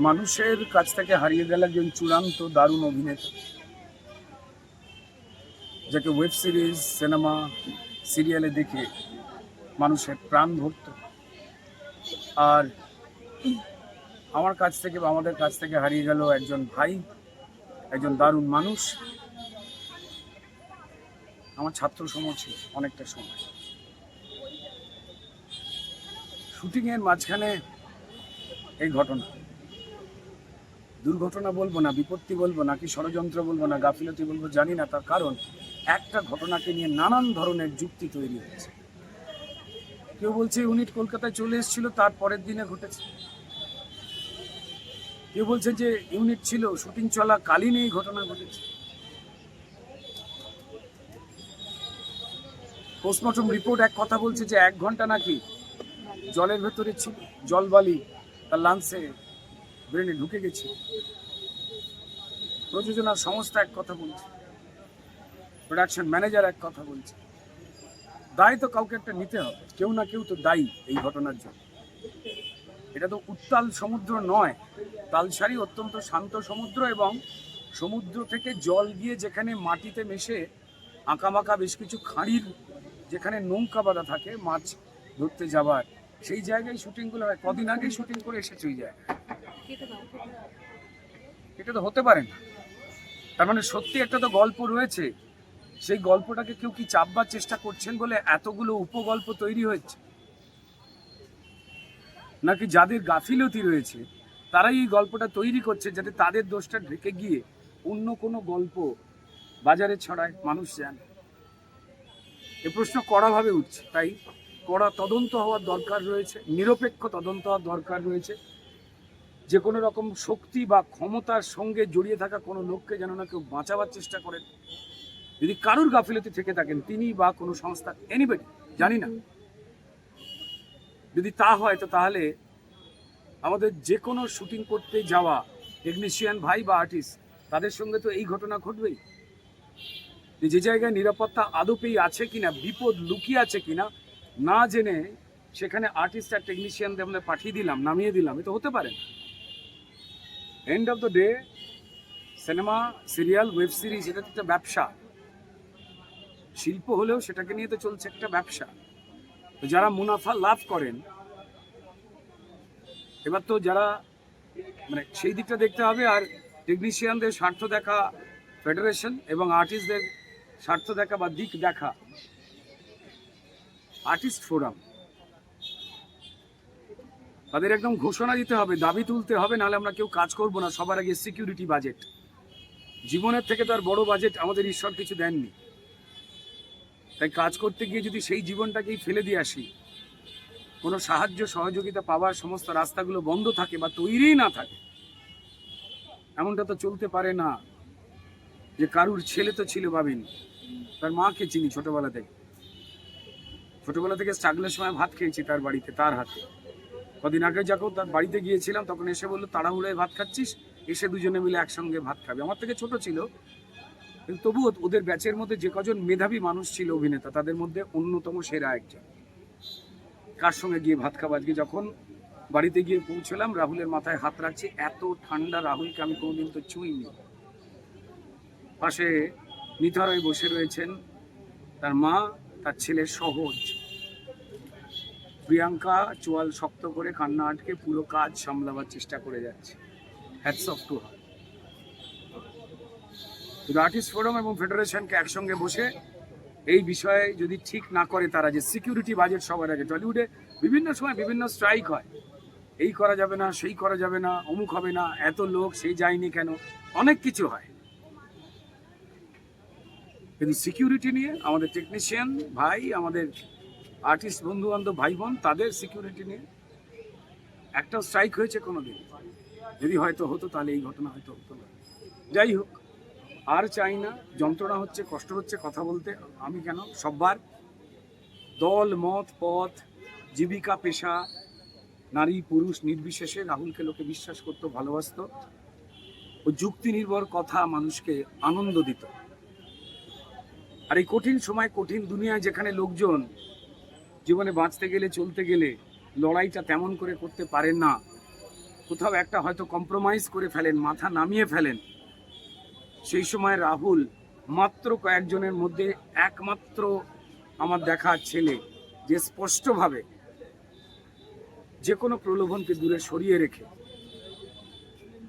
মানুষের কাছ থেকে হারিয়ে গেল একজন চূড়ান্ত দারুণ অভিনেতা, যাকে ওয়েব সিরিজ, সিনেমা, সিরিয়ালে দেখে মানুষের প্রাণ ভরত। আর আমার কাছ থেকে বা আমাদের কাছ থেকে হারিয়ে গেল একজন ভাই, একজন দারুণ মানুষ। আমার ছাত্র সময় ছিল অনেকটা সময়। শুটিংয়ের মাঝখানে এই ঘটনা, দুর্ঘটনা বলবো না, বিপত্তি বলবো নাকি ষড়যন্ত্র বলবো না, গাফিলতি বলবো জানি না। তার কারণ একটা ঘটনাকে নিয়ে নানান ধরনের যুক্তি তৈরি হয়েছে। কেউ বলছে ইউনিট কলকাতায় চলে এসেছিল, তার পরের দিনে ঘটেছে। কেউ বলছে যে ইউনিট ছিল শুটিং চলাকালীন এই ঘটনা ঘটেছে। পোস্টমর্টম রিপোর্ট এক কথা বলছে যে 1 ঘন্টা নাকি জলের ভেতরে ছিল, জলবালি তার লাংসে ব্রেনে ঢুকে গেছে। প্রযোজনার সংস্থা এক কথা বলছে, প্রোডাকশন ম্যানেজার এক কথা বলছে। দায় তো কাউকে একটা নিতে হবে, কেউ না কেউ তো দায়ী এই ঘটনার জন্য। এটা তো উত্তাল সমুদ্র নয়, তালসারি অত্যন্ত শান্ত সমুদ্র, এবং সমুদ্র থেকে জল গিয়ে যেখানে মাটিতে মেশে আঁকাবাঁকা বেশ কিছু খাঁড়ির যেখানে নৌকা বাঁধা থাকে মাছ ধরতে যাবার, সেই জায়গায় শুটিংগুলো হয়। কদিন আগেই শুটিং করে এসেছে ওই জায়গায়। এটা তো হতে পারে না। তার মানে সত্যি একটা তো গল্প রয়েছে, সেই গল্পটাকে কেউ কি চাপবার চেষ্টা করছেন বলে এতগুলো উপগল্প তৈরি হচ্ছে, নাকি যাদের গাফিলতি রয়েছে তারাই এই গল্পটা তৈরি করছে যাতে তাদের দোষটা ঢেকে গিয়ে অন্য কোনো গল্প বাজারে ছড়ায়, মানুষ জানে। এ প্রশ্ন কড়াভাবে উঠছে। তাই কড়া তদন্ত হওয়ার দরকার রয়েছে, নিরপেক্ষ তদন্ত হওয়ার দরকার রয়েছে। যে কোনো রকম শক্তি বা ক্ষমতার সঙ্গে জড়িয়ে থাকা কোনো লোককে যেন না কেউ বাঁচাবার চেষ্টা করেন। যদি কারুর গাফিলতি থেকে থাকেন, তিনি বা কোনো সংস্থা, এনিবডি, জানি না, যদি তা হয় তো তাহলে আমাদের যে কোনো শুটিং করতে যাওয়া টেকনিশিয়ান ভাই বা আর্টিস্ট, তাদের সঙ্গে তো এই ঘটনা ঘটবেই। যে জায়গায় নিরাপত্তা আদপেই আছে কিনা, বিপদ লুকিয়ে আছে কিনা না জেনে সেখানে আর্টিস্ট আর টেকনিশিয়ানদের আমরা পাঠিয়ে দিলাম, নামিয়ে দিলাম, এটা হতে পারে না। End of the day cinema, serial, web series, এটা তো একটা ব্যবসা, শিল্প হলেও সেটাকে নিয়ে তো চলছে একটা ব্যবসা। তো যারা মুনাফা লাভ করেন, এবার তো যারা মানে সেই দিকটা দেখতে হবে। আর টেকনিশিয়ানদের স্বার্থ দেখা ফেডারেশন এবং আর্টিস্টদের স্বার্থ দেখা বা দিক দেখা আর্টিস্ট ফোরাম, তাদের একদম ঘোষণা দিতে হবে, দাবি তুলতে হবে, নাহলে আমরা কেউ কাজ করবো না। সবার আগে সিকিউরিটি বাজেট, জীবনের থেকে তার বড় বাজেট আমাদের ঈশ্বর কিছু দেননি। তাই কাজ করতে গিয়ে যদি সেই জীবনটাকেই ফেলে দিয়ে আসি, কোনো সাহায্য সহযোগিতা পাওয়ার সমস্ত রাস্তাগুলো বন্ধ থাকে বা তৈরি না থাকে, এমনটা তো চলতে পারে না। যে কারুর ছেলে তো ছিল ভাবিন, তার মাকে চিনি ছোটবেলা থেকে স্ট্রাগলের সময় ভাত খেয়েছি তার বাড়িতে, তার হাতে। কদিন আগে যখন তার বাড়িতে গিয়েছিলাম তখন এসে বললো তাড়াহুড়োয় ভাত খাচ্ছিস, এসে দুজনে মিলে একসঙ্গে ভাত খাবে। আমার থেকে ছোট ছিল, কিন্তু তবুও ওদের ব্যাচের মধ্যে যে কজন মেধাবী মানুষ ছিল অভিনেতা, তাদের মধ্যে অন্যতম সেরা একজন। কার সঙ্গে গিয়ে ভাত খাবো? আজকে যখন বাড়িতে গিয়ে পৌঁছলাম, রাহুলের মাথায় হাত রাখছি, এত ঠান্ডা রাহুলকে আমি কোনোদিন তো ছুঁইনি। পাশে নিথর বসে রয়েছেন তার মা, তার ছেলে সহজ। প্রিয়াঙ্কা চোয়াল শক্ত করে কান্না আটকে পুরো কাজ সামলাবার চেষ্টা করে যাচ্ছে। Hats off to her. কিন্তু আর্টিস্ট ফোরাম এবং ফেডারেশনকে একসঙ্গে বসে এই বিষয়ে যদি ঠিক না করে তারা, যে সিকিউরিটি বাজেট সবার আগে। টলিউডে বিভিন্ন সময় বিভিন্ন স্ট্রাইক হয়, এই করা যাবে না, সেই করা যাবে না, অমুক হবে না, এত লোক সেই যায়নি কেন, অনেক কিছু হয়। কিন্তু সিকিউরিটি নিয়ে আমাদের টেকনিশিয়ান ভাই, আমাদের আর্টিস্ট বন্ধু বান্ধব ভাই বোন, তাদের সিকিউরিটি নিয়ে একটা স্ট্রাইক হয়েছে কোনোদিন? যদি হয়তো হতো তাহলে এই ঘটনা হয়তো হতো না। যাই হোক, আর চাই না। যন্ত্রণা হচ্ছে, কষ্ট হচ্ছে কথা বলতে। আমি কেন, সববার দল মত পথ, জীবিকা পেশা, নারী পুরুষ নির্বিশেষে রাহুলকে লোকে বিশ্বাস করতো, ভালোবাসতো। ও যুক্তি নির্ভর কথা মানুষকে আনন্দ দিত। আর এই কঠিন সময়, কঠিন দুনিয়ায়, যেখানে লোকজন জীবনে বাঁচতে গেলে, চলতে গেলে লড়াইটা তেমন করে করতে পারেন না, কোথাও একটা হয়তো কম্প্রোমাইজ করে ফেলেন, মাথা নামিয়ে ফেলেন, সেই সময় রাহুল মাত্র কয়েকজনের মধ্যে একমাত্র আমার দেখা ছেলে যে স্পষ্টভাবে যে কোনো প্রলোভনকে দূরে সরিয়ে রেখে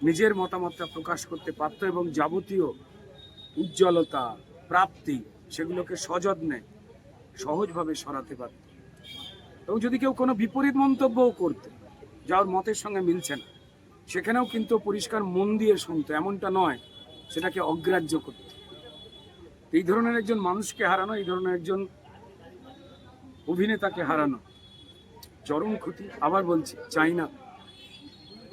নিজের মতামতটা প্রকাশ করতে পারত এবং যাবতীয় উজ্জ্বলতা প্রাপ্তি সেগুলোকে সযত্নে সহজভাবে সরাতে পারত। এবং যদি কেউ কোনো বিপরীত মন্তব্যও করতো যা ওর মতের সঙ্গে মিলছে না, সেখানেও কিন্তু পরিষ্কার মন দিয়ে শুনতো, এমনটা নয় সেটাকে অগ্রাহ্য করত। এই ধরনের একজন মানুষকে হারানো, এই ধরনের একজন অভিনেতাকে হারানো চরম ক্ষতি। আবার বলছি, চাই না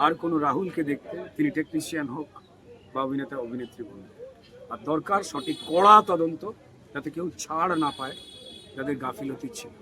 আর কোনো রাহুলকে দেখতে, তিনি টেকনিশিয়ান হোক বা অভিনেতা অভিনেত্রী বলুন। আর দরকার সঠিক কড়া তদন্ত, যাতে কেউ ছাড় না পায় যাদের গাফিলতি ছিল।